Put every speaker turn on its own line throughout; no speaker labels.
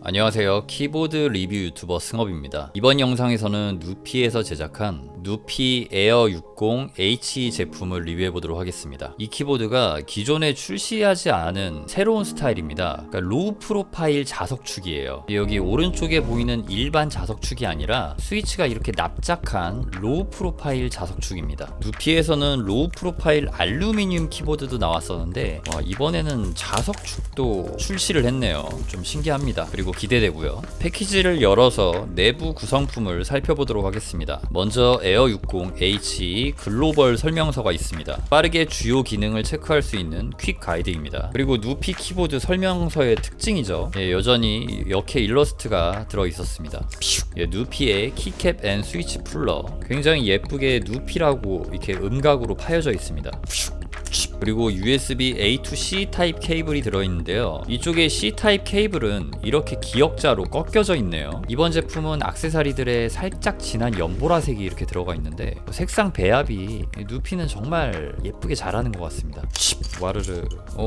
안녕하세요. 키보드 리뷰 유튜버 승업입니다. 이번 영상에서는 누피에서 제작한 누피 에어 60H 제품을 리뷰해 보도록 하겠습니다. 이 키보드가 기존에 출시하지 않은 새로운 스타일입니다. 그러니까 로우 프로파일 자석축이에요. 여기 오른쪽에 보이는 일반 자석축이 아니라 스위치가 이렇게 납작한 로우 프로파일 자석축입니다. 누피에서는 로우 프로파일 알루미늄 키보드도 나왔었는데 이번에는 자석축도 출시를 했네요. 좀 신기합니다. 그리고 기대되고요. 패키지를 열어서 내부 구성품을 살펴보도록 하겠습니다. 먼저 에어 60H 글로벌 설명서가 있습니다. 빠르게 주요 기능을 체크할 수 있는 퀵 가이드입니다. 그리고 누피 키보드 설명서의 특징이죠. 여전히 역해 일러스트가 들어 있었습니다. 누피의 키캡 앤 스위치 풀러, 굉장히 예쁘게 누피라고 이렇게 음각으로 파여져 있습니다. 그리고 USB A to C 타입 케이블이 들어있는데요. 이쪽에 C 타입 케이블은 이렇게 기역자로 꺾여져 있네요. 이번 제품은 액세서리들에 살짝 진한 연보라색이 이렇게 들어가 있는데 색상 배합이 누피는 정말 예쁘게 잘하는 것 같습니다. 와르르.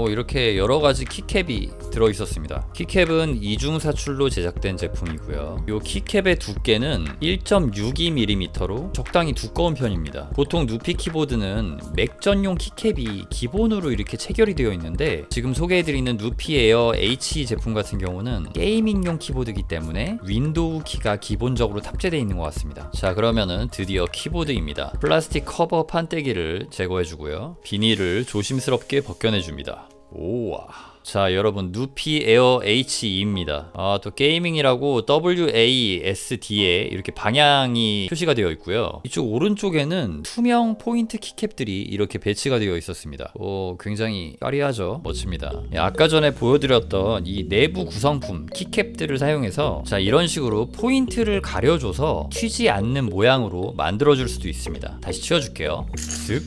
이렇게 여러가지 키캡이 들어있었습니다. 키캡은 이중사출로 제작된 제품이고요. 이 키캡의 두께는 1.62mm로 적당히 두꺼운 편입니다. 보통 누피 키보드는 맥 전용 키캡이 기본으로 이렇게 체결이 되어 있는데, 지금 소개해드리는 누피 에어 H 제품 같은 경우는 게이밍용 키보드이기 때문에 윈도우 키가 기본적으로 탑재되어 있는 것 같습니다. 자, 그러면은 드디어 키보드입니다. 플라스틱 커버 판때기를 제거해주고요. 비닐을 조심스럽게 벗겨내줍니다. 오와. 자, 여러분, 누피 에어 H2입니다. 또 게이밍이라고 WASD에 이렇게 방향이 표시가 되어 있고요. 이쪽 오른쪽에는 투명 포인트 키캡들이 이렇게 배치가 되어 있었습니다. 굉장히 까리하죠. 멋집니다. 아까 전에 보여드렸던 이 내부 구성품 키캡들을 사용해서 이런 식으로 포인트를 가려줘서 튀지 않는 모양으로 만들어줄 수도 있습니다. 다시 치워줄게요.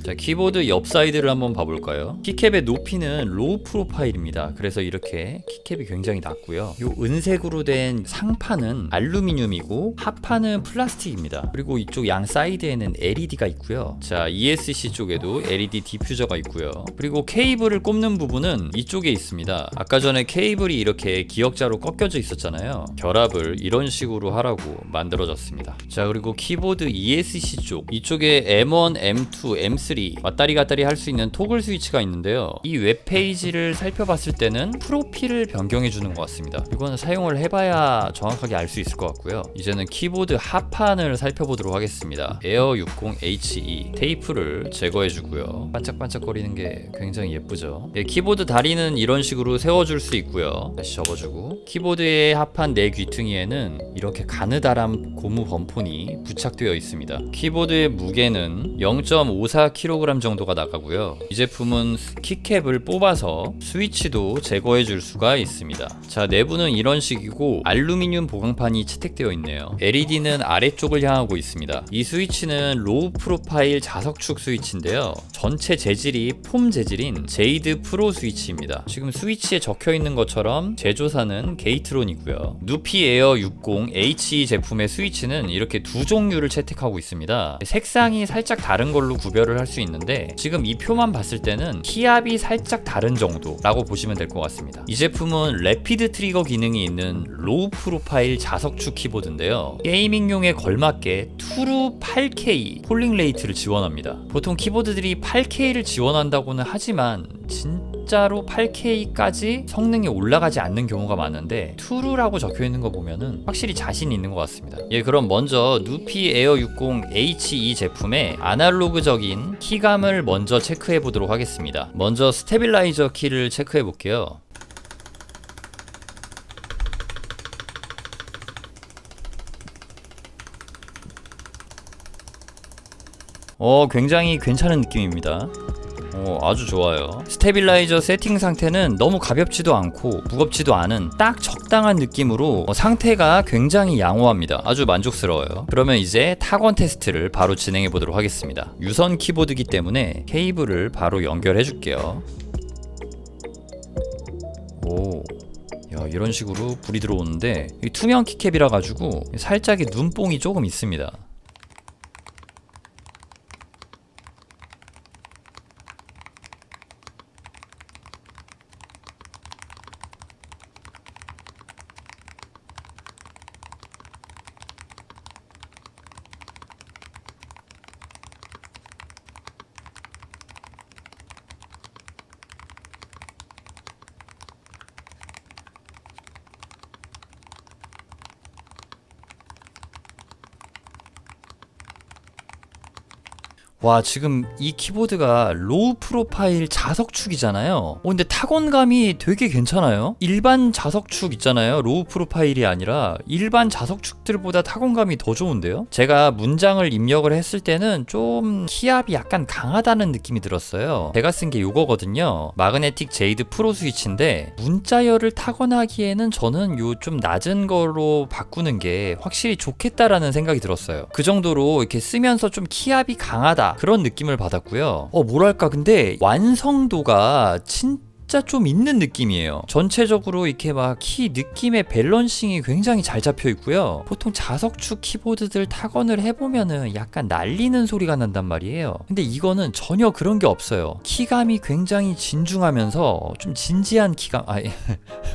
자, 키보드 옆 사이드를 한번 봐볼까요? 키캡의 높이는 로우 프로파일입니다. 그래서 이렇게 키캡이 굉장히 낮고요. 이 은색으로 된 상판은 알루미늄이고 하판은 플라스틱입니다. 그리고 이쪽 양 사이드에는 LED가 있고요. 자, ESC 쪽에도 LED 디퓨저가 있고요. 그리고 케이블을 꼽는 부분은 이쪽에 있습니다. 아까 전에 케이블이 이렇게 기역자로 꺾여져 있었잖아요. 결합을 이런 식으로 하라고 만들어졌습니다. 자, 그리고 키보드 ESC 쪽, 이쪽에 M1, M2, M3 왔다리 갔다리 할 수 있는 토글 스위치가 있는데요. 이 웹페이지를 살펴봤을 때는 프로필을 변경해 주는 것 같습니다. 이거는 사용을 해봐야 정확하게 알 수 있을 것 같고요. 이제는 키보드 하판을 살펴보도록 하겠습니다. 에어 60HE 테이프를 제거해 주고요. 반짝반짝거리는 게 굉장히 예쁘죠. 키보드 다리는 이런 식으로 세워줄 수 있고요. 다시 접어주고, 키보드의 하판 내 귀퉁이에는 이렇게 가느다란 고무 범폰이 부착되어 있습니다. 키보드의 무게는 0.54kg 정도가 나가고요. 이 제품은 키캡을 뽑아서 스위치도 제거해 줄 수가 있습니다. 자, 내부는 이런 식이고 알루미늄 보강판이 채택되어 있네요. LED는 아래쪽을 향하고 있습니다. 이 스위치는 로우 프로파일 자석축 스위치인데요. 전체 재질이 폼 재질인 제이드 프로 스위치입니다. 지금 스위치에 적혀 있는 것처럼 제조사는 게이트론이고요. 누피 에어 60H 제품의 스위치는 이렇게 두 종류를 채택하고 있습니다. 색상이 살짝 다른 걸로 구별을 할 수 있는데, 지금 이 표만 봤을 때는 키압이 살짝 다른 정도라고 보시면 될 것 같습니다. 이 제품은 래피드 트리거 기능이 있는 로우 프로파일 자석축 키보드인데요. 게이밍용에 걸맞게 투루 8K 폴링 레이트를 지원합니다. 보통 키보드들이 8K를 지원한다고는 하지만 진짜로 8K까지 성능이 올라가지 않는 경우가 많은데, 투루라고 적혀 있는 거 보면은 확실히 자신이 있는 것 같습니다. 그럼 먼저 누피 에어 60HE 제품의 아날로그적인 키감을 먼저 체크해 보도록 하겠습니다. 먼저 스테빌라이저 키를 체크해 볼게요. 굉장히 괜찮은 느낌입니다. 아주 좋아요. 스테빌라이저 세팅 상태는 너무 가볍지도 않고 무겁지도 않은 딱 적당한 느낌으로 상태가 굉장히 양호합니다. 아주 만족스러워요. 그러면 이제 타건 테스트를 바로 진행해 보도록 하겠습니다. 유선 키보드이기 때문에 케이블을 바로 연결해 줄게요. 이런 식으로 불이 들어오는데, 투명 키캡이라 가지고 살짝의 눈뽕이 조금 있습니다. 와, 지금 이 키보드가 로우 프로파일 자석축이잖아요. 근데 타건감이 되게 괜찮아요. 일반 자석축 있잖아요. 로우 프로파일이 아니라 일반 자석축들보다 타건감이 더 좋은데요. 제가 문장을 입력을 했을 때는 좀 키압이 약간 강하다는 느낌이 들었어요. 제가 쓴 게 요거거든요. 마그네틱 제이드 프로 스위치인데 문자열을 타건하기에는 저는 요 좀 낮은 거로 바꾸는 게 확실히 좋겠다라는 생각이 들었어요. 그 정도로 이렇게 쓰면서 좀 키압이 강하다 그런 느낌을 받았고요. 뭐랄까, 근데 완성도가 진짜 좀 있는 느낌이에요. 전체적으로 이렇게 막 키 느낌의 밸런싱이 굉장히 잘 잡혀 있고요. 보통 자석축 키보드들 타건을 해보면은 약간 날리는 소리가 난단 말이에요. 근데 이거는 전혀 그런 게 없어요. 키감이 굉장히 진중하면서 좀 진지한 키감,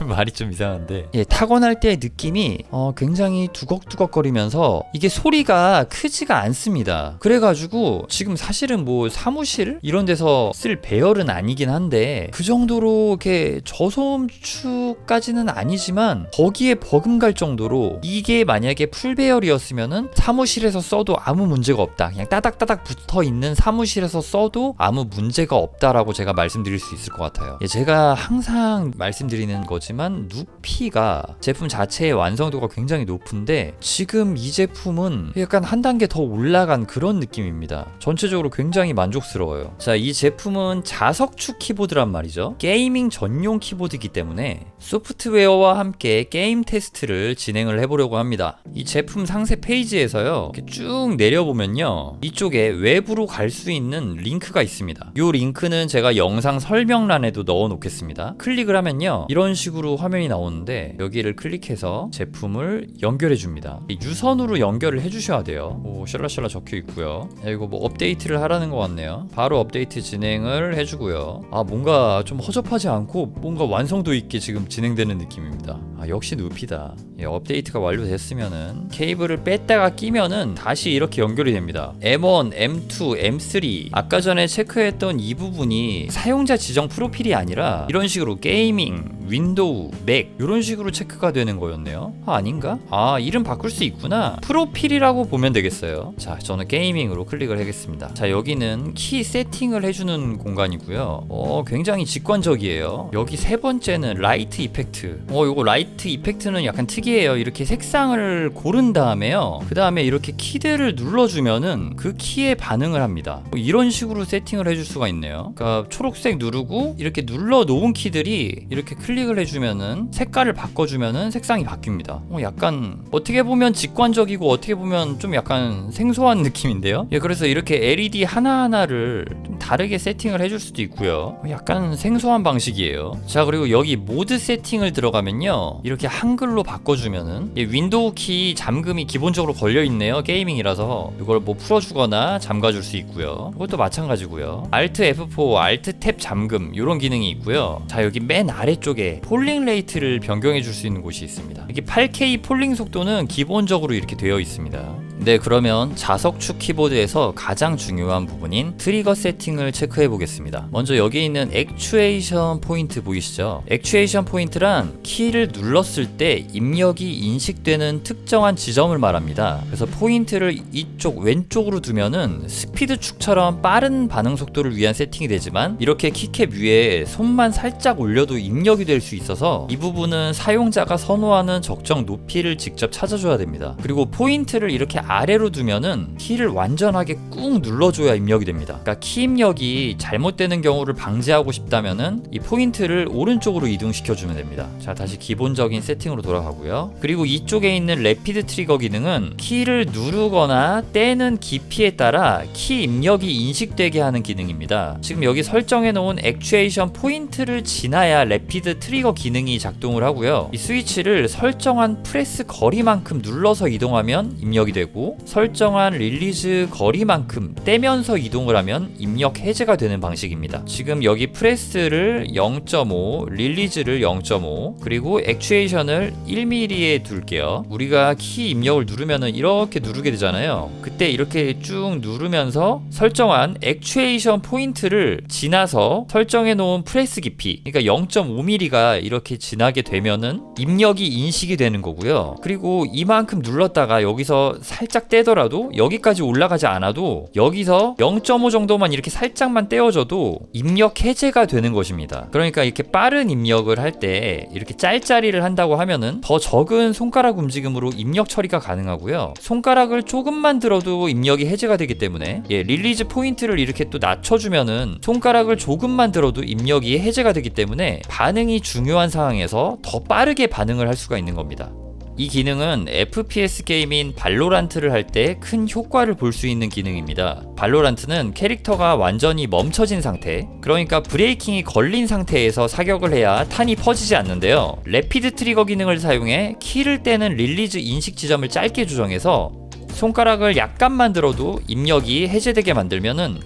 말이 좀 이상한데, 타건할 때의 느낌이 굉장히 두걱두걱거리면서 이게 소리가 크지가 않습니다. 그래가지고 지금 사실은 뭐 사무실 이런 데서 쓸 배열은 아니긴 한데 그 정도로 이렇게 저소음축까지는 아니지만 거기에 버금갈 정도로, 이게 만약에 풀배열이었으면은 사무실에서 써도 아무 문제가 없다, 그냥 따닥따닥 붙어 있는 사무실에서 써도 아무 문제가 없다라고 제가 말씀드릴 수 있을 것 같아요. 제가 항상 말씀드리는 거지만 누피가 제품 자체의 완성도가 굉장히 높은데 지금 이 제품은 약간 한 단계 더 올라간 그런 느낌입니다. 전체적으로 굉장히 만족스러워요. 자, 이 제품은 자석축 키보드란 말이죠. 게이밍 전용 키보드이기 때문에 소프트웨어와 함께 게임 테스트를 진행을 해보려고 합니다. 이 제품 상세 페이지에서요, 이렇게 쭉 내려보면요, 이쪽에 외부로 갈 수 있는 링크가 있습니다. 이 링크는 제가 영상 설명란에도 넣어 놓겠습니다. 클릭을 하면요, 이런 식으로 화면이 나오는데 여기를 클릭해서 제품을 연결해 줍니다. 유선으로 연결을 해주셔야 돼요. 샬라샬라 적혀 있고요. 이거 뭐 업데이트를 하라는 것 같네요. 바로 업데이트 진행을 해주고요. 뭔가 좀 허접하지 않고 뭔가 완성도 있게 지금 진행되는 느낌입니다. 역시 누피다. 업데이트가 완료됐으면은 케이블을 뺐다가 끼면은 다시 이렇게 연결이 됩니다. M1, M2, M3 아까 전에 체크했던 이 부분이 사용자 지정 프로필이 아니라 이런 식으로 게이밍, 윈도우, 맥 이런 식으로 체크가 되는 거였네요. 아닌가? 이름 바꿀 수 있구나. 프로필이라고 보면 되겠어요. 자, 저는 게이밍으로 클릭을 하겠습니다. 자, 여기는 키 세팅을 해주는 공간이고요. 굉장히 직관적이에요. 여기 세 번째는 라이트 이펙트. 요거 라이트 이펙트는 약간 특이해요. 이렇게 색상을 고른 다음에요, 그 다음에 이렇게 키들을 눌러주면은 그 키에 반응을 합니다. 이런 식으로 세팅을 해줄 수가 있네요. 그러니까 초록색 누르고 이렇게 눌러 놓은 키들이 이렇게 클릭을 해주면은 색깔을 바꿔주면은 색상이 바뀝니다. 약간 어떻게 보면 직관적이고 어떻게 보면 좀 약간 생소한 느낌인데요. 그래서 이렇게 LED 하나하나를 좀 다르게 세팅을 해줄 수도 있고요. 약간 생소한 방식이에요. 자, 그리고 여기 모드 세팅을 들어가면요, 이렇게 한글로 바꿔주면은 윈도우 키 잠금이 기본적으로 걸려있네요. 게이밍이라서 이걸 뭐 풀어주거나 잠가줄 수 있고요. 이것도 마찬가지고요. Alt F4, Alt 탭 잠금 이런 기능이 있고요. 자, 여기 맨 아래쪽에 폴링 레이트를 변경해 줄 수 있는 곳이 있습니다. 이게 8K 폴링 속도는 기본적으로 이렇게 되어 있습니다. 네, 그러면 자석축 키보드에서 가장 중요한 부분인 트리거 세팅을 체크해 보겠습니다. 먼저 여기 있는 액추에이션 포인트 보이시죠? 액추에이션 포인트란 키를 눌렀을 때 입력이 인식되는 특정한 지점을 말합니다. 그래서 포인트를 이쪽 왼쪽으로 두면은 스피드 축처럼 빠른 반응 속도를 위한 세팅이 되지만, 이렇게 키캡 위에 손만 살짝 올려도 입력이 될 수 있어서 이 부분은 사용자가 선호하는 적정 높이를 직접 찾아줘야 됩니다. 그리고 포인트를 이렇게 아래로 두면은 키를 완전하게 꾹 눌러줘야 입력이 됩니다. 그러니까 키 입력이 잘못되는 경우를 방지하고 싶다면은 이 포인트를 오른쪽으로 이동시켜주면 됩니다. 자, 다시 기본적인 세팅으로 돌아가고요. 그리고 이쪽에 있는 래피드 트리거 기능은 키를 누르거나 떼는 깊이에 따라 키 입력이 인식되게 하는 기능입니다. 지금 여기 설정해 놓은 액추에이션 포인트를 지나야 래피드 트리거 기능이 작동을 하고요. 이 스위치를 설정한 프레스 거리만큼 눌러서 이동하면 입력이 되고, 설정한 릴리즈 거리만큼 떼면서 이동을 하면 입력 해제가 되는 방식입니다. 지금 여기 프레스를 0.5, 릴리즈를 0.5, 그리고 액추에이션을 1mm에 둘게요. 우리가 키 입력을 누르면은 이렇게 누르게 되잖아요. 그때 이렇게 쭉 누르면서 설정한 액추에이션 포인트를 지나서 설정해 놓은 프레스 깊이, 그러니까 0.5mm가 이렇게 지나게 되면은 입력이 인식이 되는 거고요. 그리고 이만큼 눌렀다가 여기서 살짝 살짝 떼더라도 여기까지 올라가지 않아도 여기서 0.5 정도만 이렇게 살짝만 떼어줘도 입력 해제가 되는 것입니다. 그러니까 이렇게 빠른 입력을 할 때 이렇게 짤짤이를 한다고 하면은 더 적은 손가락 움직임으로 입력 처리가 가능하고요. 손가락을 조금만 들어도 입력이 해제가 되기 때문에 릴리즈 포인트를 이렇게 또 낮춰주면은 손가락을 조금만 들어도 입력이 해제가 되기 때문에 반응이 중요한 상황에서 더 빠르게 반응을 할 수가 있는 겁니다. 이 기능은 FPS 게임인 발로란트를 할 때 큰 효과를 볼 수 있는 기능입니다. 발로란트는 캐릭터가 완전히 멈춰진 상태, 그러니까 브레이킹이 걸린 상태에서 사격을 해야 탄이 퍼지지 않는데요. 래피드 트리거 기능을 사용해 키를 떼는 릴리즈 인식 지점을 짧게 조정해서 손가락을 약간만 들어도 입력이 해제되게 만들면은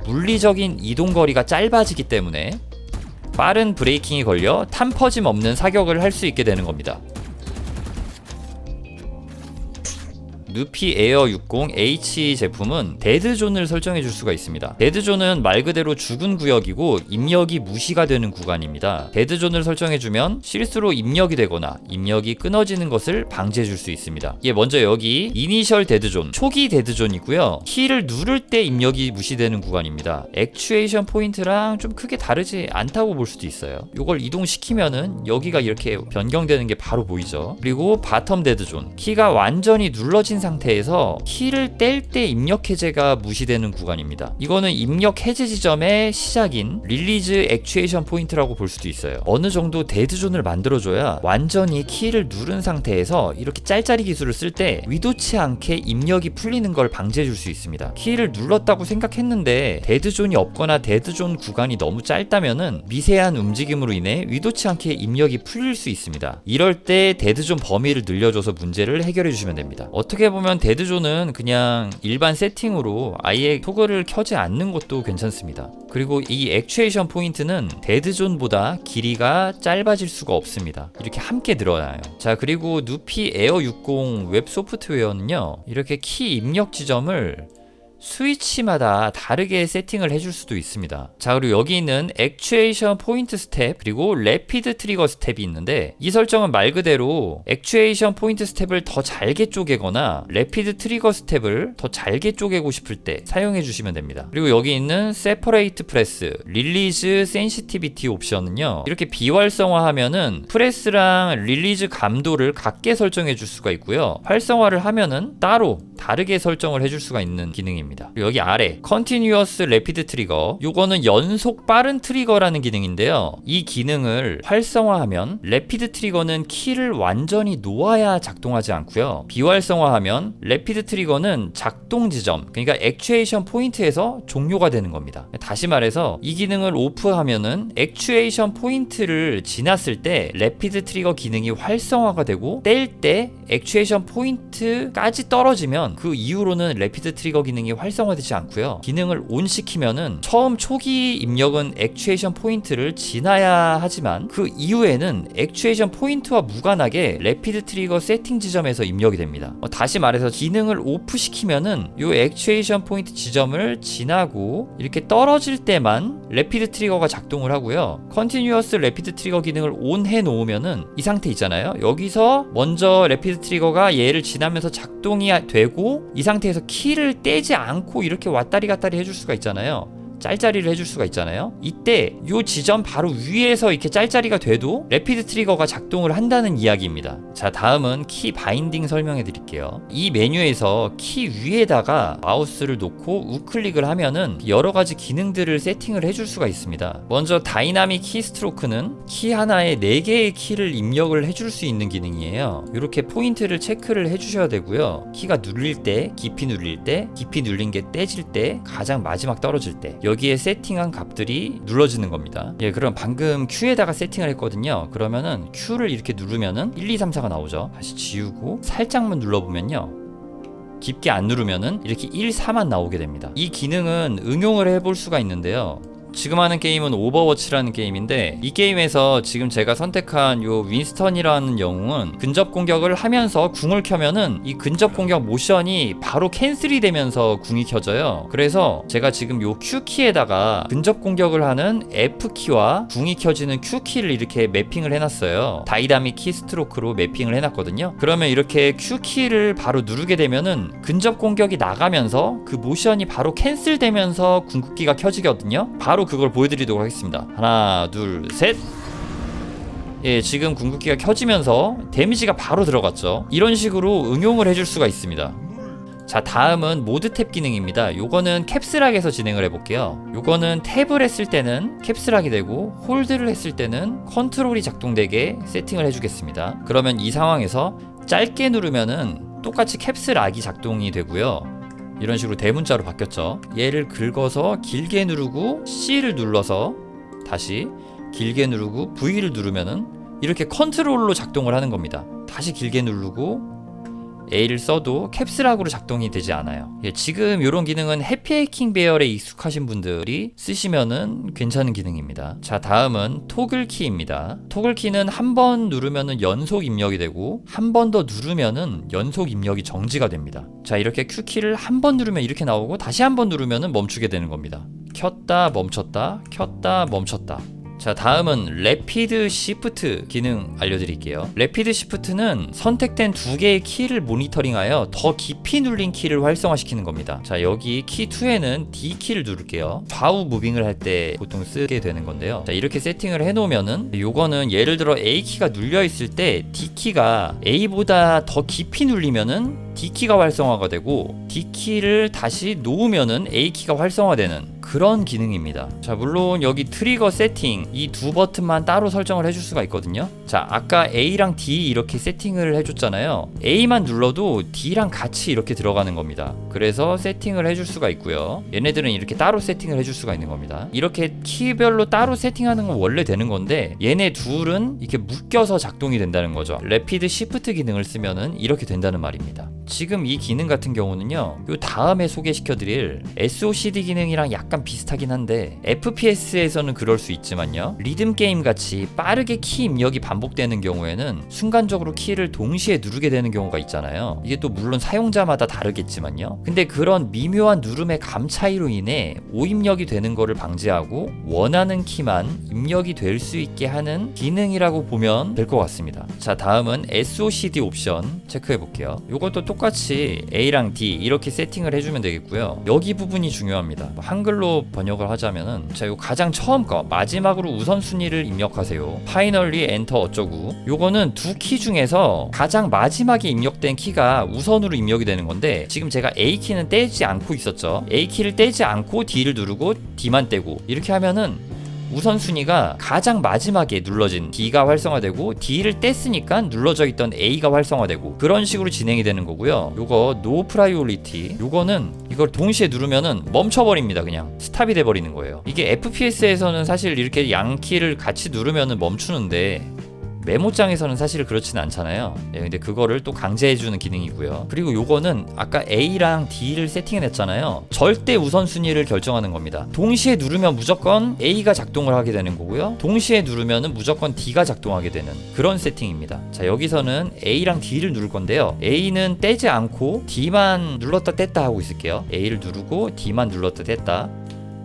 물리적인 이동 거리가 짧아지기 때문에 빠른 브레이킹이 걸려 탄 퍼짐 없는 사격을 할 수 있게 되는 겁니다. 누피 에어 60H 제품은 데드존을 설정해 줄 수가 있습니다. 데드존은 말 그대로 죽은 구역이고 입력이 무시가 되는 구간입니다. 데드존을 설정해 주면 실수로 입력이 되거나 입력이 끊어지는 것을 방지해 줄 수 있습니다. 먼저 여기 이니셜 데드존, 초기 데드존이고요. 키를 누를 때 입력이 무시되는 구간입니다. 액추에이션 포인트랑 좀 크게 다르지 않다고 볼 수도 있어요. 이걸 이동시키면은 여기가 이렇게 변경되는 게 바로 보이죠. 그리고 바텀 데드존, 키가 완전히 눌러진 상태에서 키를 뗄 때 입력 해제가 무시되는 구간입니다. 이거는 입력 해제 지점의 시작인 릴리즈 액추에이션 포인트라고 볼 수도 있어요. 어느 정도 데드존을 만들어줘야 완전히 키를 누른 상태에서 이렇게 짤짤이 기술을 쓸 때 의도치 않게 입력이 풀리는 걸 방지해 줄 수 있습니다. 키를 눌렀다고 생각했는데 데드존이 없거나 데드존 구간이 너무 짧다면은 미세한 움직임으로 인해 의도치 않게 입력이 풀릴 수 있습니다. 이럴 때 데드존 범위를 늘려줘서 문제를 해결해 주시면 됩니다. 어떻게 보면 데드존은 그냥 일반 세팅으로 아예 토글을 켜지 않는 것도 괜찮습니다. 그리고 이 액추에이션 포인트는 데드존보다 길이가 짧아질 수가 없습니다. 이렇게 함께 늘어나요. 자, 그리고 누피 에어 60 웹 소프트웨어는요, 이렇게 키 입력 지점을 스위치마다 다르게 세팅을 해줄 수도 있습니다. 자, 그리고 여기 있는 액추에이션 포인트 스텝 그리고 래피드 트리거 스텝이 있는데, 이 설정은 말 그대로 액추에이션 포인트 스텝을 더 잘게 쪼개거나 래피드 트리거 스텝을 더 잘게 쪼개고 싶을 때 사용해 주시면 됩니다. 그리고 여기 있는 세퍼레이트 프레스, 릴리즈 센시티비티 옵션은요, 이렇게 비활성화하면은 프레스랑 릴리즈 감도를 같게 설정해 줄 수가 있고요, 활성화를 하면은 따로 다르게 설정을 해줄 수가 있는 기능입니다. 그리고 여기 아래 컨티뉴어스 래피드 트리거, 요거는 연속 빠른 트리거라는 기능인데요, 이 기능을 활성화하면 래피드 트리거는 키를 완전히 놓아야 작동하지 않고요, 비활성화하면 래피드 트리거는 작동 지점, 그러니까 액추에이션 포인트에서 종료가 되는 겁니다. 다시 말해서 이 기능을 오프하면은 액추에이션 포인트를 지났을 때 래피드 트리거 기능이 활성화가 되고, 뗄 때 액추에이션 포인트까지 떨어지면 그 이후로는 래피드 트리거 기능이 활성화되지 않고요, 기능을 온 시키면은 처음 초기 입력은 액추에이션 포인트를 지나야 하지만 그 이후에는 액추에이션 포인트와 무관하게 래피드 트리거 세팅 지점에서 입력이 됩니다. 다시 말해서 기능을 오프 시키면은 이 액추에이션 포인트 지점을 지나고 이렇게 떨어질 때만 래피드 트리거가 작동을 하고요, 컨티뉴어스 래피드 트리거 기능을 온 해 놓으면은 이 상태 있잖아요, 여기서 먼저 래피드 트리거가 얘를 지나면서 작동이 되고 이 상태에서 키를 떼지 않고 이렇게 왔다리 갔다리 해줄 수가 있잖아요. 짤짤이를 해줄 수가 있잖아요. 이때 요 지점 바로 위에서 이렇게 짤짤이가 돼도 래피드 트리거가 작동을 한다는 이야기입니다. 자, 다음은 키 바인딩 설명해 드릴게요. 이 메뉴에서 키 위에다가 마우스를 놓고 우클릭을 하면은 여러 가지 기능들을 세팅을 해줄 수가 있습니다. 먼저 다이나믹 키 스트로크는 키 하나에 4개의 키를 입력을 해줄 수 있는 기능이에요. 이렇게 포인트를 체크를 해주셔야 되고요, 키가 눌릴 때, 깊이 눌릴 때, 깊이 눌린 게 떼질 때, 가장 마지막 떨어질 때, 여기에 세팅한 값들이 눌러지는 겁니다. 그럼 방금 Q에다가 세팅을 했거든요. 그러면은 Q를 이렇게 누르면은 1, 2, 3, 4가 나오죠. 다시 지우고 살짝만 눌러보면요, 깊게 안 누르면은 이렇게 1, 4만 나오게 됩니다. 이 기능은 응용을 해볼 수가 있는데요, 지금 하는 게임은 오버워치라는 게임인데, 이 게임에서 지금 제가 선택한 요 윈스턴이라는 영웅은 근접 공격을 하면서 궁을 켜면은 이 근접 공격 모션이 바로 캔슬이 되면서 궁이 켜져요. 그래서 제가 지금 요 Q키에다가 근접 공격을 하는 F키와 궁이 켜지는 Q키를 이렇게 매핑을 해놨어요. 다이나믹 키스트로크로 매핑을 해놨거든요. 그러면 이렇게 Q키를 바로 누르게 되면은 근접 공격이 나가면서 그 모션이 바로 캔슬되면서 궁극기가 켜지거든요. 바로 그걸 보여드리도록 하겠습니다. 하나, 둘, 셋. 예, 지금 궁극기가 켜지면서 데미지가 바로 들어갔죠. 이런 식으로 응용을 해줄 수가 있습니다. 자, 다음은 모드 탭 기능입니다. 요거는 캡스락에서 진행을 해볼게요. 요거는 탭을 했을 때는 캡스락이 되고, 홀드를 했을 때는 컨트롤이 작동되게 세팅을 해주겠습니다. 그러면 이 상황에서 짧게 누르면은 똑같이 캡스락이 작동이 되고요. 이런 식으로 대문자로 바뀌었죠. 얘를 긁어서 길게 누르고 C를 눌러서 다시 길게 누르고 V를 누르면은 이렇게 컨트롤로 작동을 하는 겁니다. 다시 길게 누르고 A를 써도 캡스락으로 작동이 되지 않아요. 예, 지금 이런 기능은 해피해킹 배열에 익숙하신 분들이 쓰시면은 괜찮은 기능입니다. 자, 다음은 토글 키입니다. 토글 키는 한 번 누르면은 연속 입력이 되고, 한 번 더 누르면은 연속 입력이 정지가 됩니다. 자, 이렇게 Q 키를 한 번 누르면 이렇게 나오고, 다시 한 번 누르면은 멈추게 되는 겁니다. 켰다 멈췄다 켰다 멈췄다. 자, 다음은 래피드 시프트 기능 알려드릴게요. 래피드 시프트는 선택된 두 개의 키를 모니터링하여 더 깊이 눌린 키를 활성화시키는 겁니다. 자, 여기 키 2에는 D 키를 누를게요. 좌우 무빙을 할 때 보통 쓰게 되는 건데요. 자, 이렇게 세팅을 해놓으면은 요거는 예를 들어 A 키가 눌려 있을 때 D 키가 A보다 더 깊이 눌리면은 D 키가 활성화가 되고, D 키를 다시 놓으면은 A 키가 활성화되는 그런 기능입니다. 자, 물론 여기 트리거 세팅 이 두 버튼만 따로 설정을 해줄 수가 있거든요. 자, 아까 A랑 D 이렇게 세팅을 해줬잖아요. A만 눌러도 D랑 같이 이렇게 들어가는 겁니다. 그래서 세팅을 해줄 수가 있고요. 얘네들은 이렇게 따로 세팅을 해줄 수가 있는 겁니다. 이렇게 키별로 따로 세팅하는 건 원래 되는 건데, 얘네 둘은 이렇게 묶여서 작동이 된다는 거죠. 래피드 시프트 기능을 쓰면은 이렇게 된다는 말입니다. 지금 이 기능 같은 경우는요, 요 다음에 소개시켜드릴 SOCD 기능이랑 약간 비슷하긴 한데, FPS에서는 그럴 수 있지만요, 리듬 게임 같이 빠르게 키 입력이 반복되는 경우에는 순간적으로 키를 동시에 누르게 되는 경우가 있잖아요. 이게 또 물론 사용자마다 다르겠지만요, 근데 그런 미묘한 누름의 감 차이로 인해 오입력이 되는 거를 방지하고 원하는 키만 입력이 될 수 있게 하는 기능이라고 보면 될 것 같습니다. 자, 다음은 SOCD 옵션 체크해 볼게요. 요것도 똑같이 A랑 D 이렇게 세팅을 해주면 되겠고요. 여기 부분이 중요합니다. 한글로 번역을 하자면은, 자, 요 가장 처음 거 마지막으로 우선순위를 입력하세요. 파이널리 엔터 어쩌고. 요거는 두 키 중에서 가장 마지막에 입력된 키가 우선으로 입력이 되는 건데, 지금 제가 A 키는 떼지 않고 있었죠. A 키를 떼지 않고 D를 누르고 D만 떼고 이렇게 하면은 우선순위가 가장 마지막에 눌러진 D가 활성화되고, D를 뗐으니까 눌러져 있던 A가 활성화되고, 그런 식으로 진행이 되는 거고요. 요거 No Priority, 요거는 이걸 동시에 누르면은 멈춰버립니다. 그냥 스탑이 돼버리는 거예요. 이게 FPS에서는 사실 이렇게 양키를 같이 누르면은 멈추는데, 메모장에서는 사실 그렇지는 않잖아요. 예, 근데 그거를 또 강제해주는 기능이고요. 그리고 요거는 아까 A랑 D를 세팅해냈잖아요. 절대 우선순위를 결정하는 겁니다. 동시에 누르면 무조건 A가 작동을 하게 되는 거고요, 동시에 누르면 무조건 D가 작동하게 되는 그런 세팅입니다. 자, 여기서는 A랑 D를 누를 건데요, A는 떼지 않고 D만 눌렀다 뗐다 하고 있을게요. A를 누르고 D만 눌렀다 뗐다.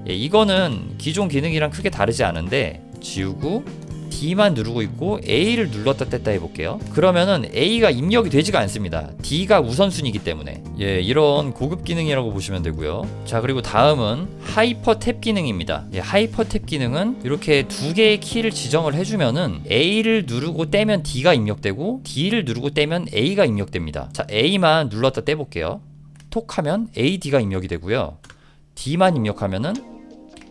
예, 이거는 기존 기능이랑 크게 다르지 않은데, 지우고 D만 누르고 있고 A를 눌렀다 뗐다 해볼게요. 그러면은 A가 입력이 되지가 않습니다. D가 우선순위이기 때문에. 예, 이런 고급 기능이라고 보시면 되고요. 자, 그리고 다음은 하이퍼 탭 기능입니다. 예, 하이퍼 탭 기능은 이렇게 두 개의 키를 지정을 해주면은 A를 누르고 떼면 D가 입력되고, D를 누르고 떼면 A가 입력됩니다. 자, A만 눌렀다 떼볼게요. 톡 하면 AD가 입력이 되고요, D만 입력하면은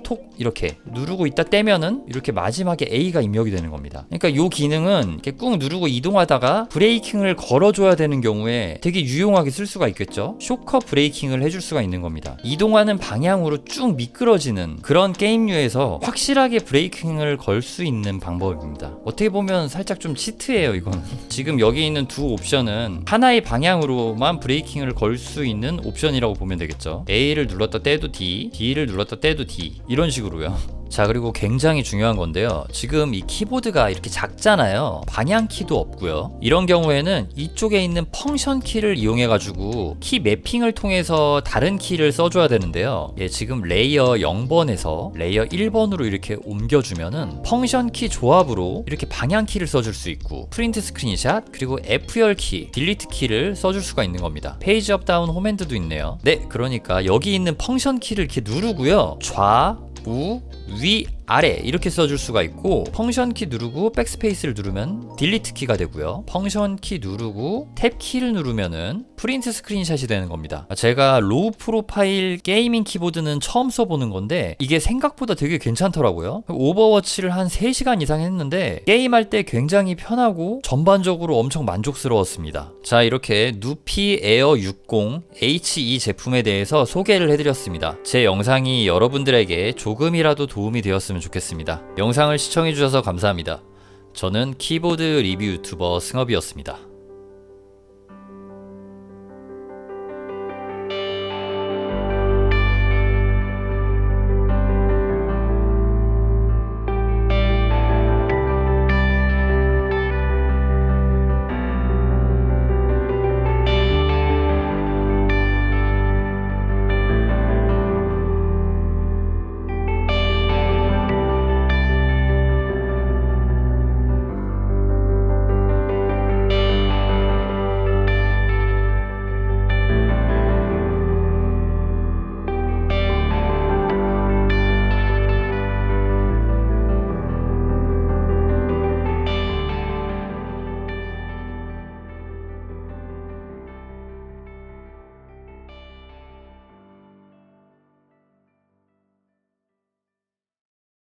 톡 이렇게 누르고 있다 떼면은 이렇게 마지막에 A가 입력이 되는 겁니다. 그러니까 이 기능은 이렇게 꾹 누르고 이동하다가 브레이킹을 걸어줘야 되는 경우에 되게 유용하게 쓸 수가 있겠죠. 쇼커 브레이킹을 해줄 수가 있는 겁니다. 이동하는 방향으로 쭉 미끄러지는 그런 게임류에서 확실하게 브레이킹을 걸 수 있는 방법입니다. 어떻게 보면 살짝 좀 치트예요, 이거는. 지금 여기 있는 두 옵션은 하나의 방향으로만 브레이킹을 걸 수 있는 옵션이라고 보면 되겠죠. A를 눌렀다 떼도 D, D를 눌렀다 떼도 D, 이런 식으로요. 자, 그리고 굉장히 중요한 건데요. 지금 이 키보드가 이렇게 작잖아요. 방향키도 없고요. 이런 경우에는 이쪽에 있는 펑션 키를 이용해 가지고 키 매핑을 통해서 다른 키를 써줘야 되는데요. 예, 지금 레이어 0번에서 레이어 1번으로 이렇게 옮겨주면은 펑션 키 조합으로 이렇게 방향키를 써줄 수 있고, 프린트 스크린샷, 그리고 F12키, 딜리트 키를 써줄 수가 있는 겁니다. 페이지 업 다운 홈핸드도 있네요. 네, 그러니까 여기 있는 펑션 키를 이렇게 누르고요. 좌, 우, 위, 아래 이렇게 써줄 수가 있고, 펑션 키 누르고 백스페이스를 누르면 딜리트 키가 되고요. 펑션 키 누르고 탭 키를 누르면은 프린트 스크린샷이 되는 겁니다. 제가 로우 프로파일 게이밍 키보드는 처음 써보는 건데 이게 생각보다 되게 괜찮더라고요. 오버워치를 한 3시간 이상 했는데 게임할 때 굉장히 편하고 전반적으로 엄청 만족스러웠습니다. 자, 이렇게 누피 에어 60 HE 제품에 대해서 소개를 해드렸습니다. 제 영상이 여러분들에게 조금이라도 도움이 되었으면 좋겠습니다. 영상을 시청해주셔서 감사합니다. 저는 키보드 리뷰 유튜버 승업이었습니다.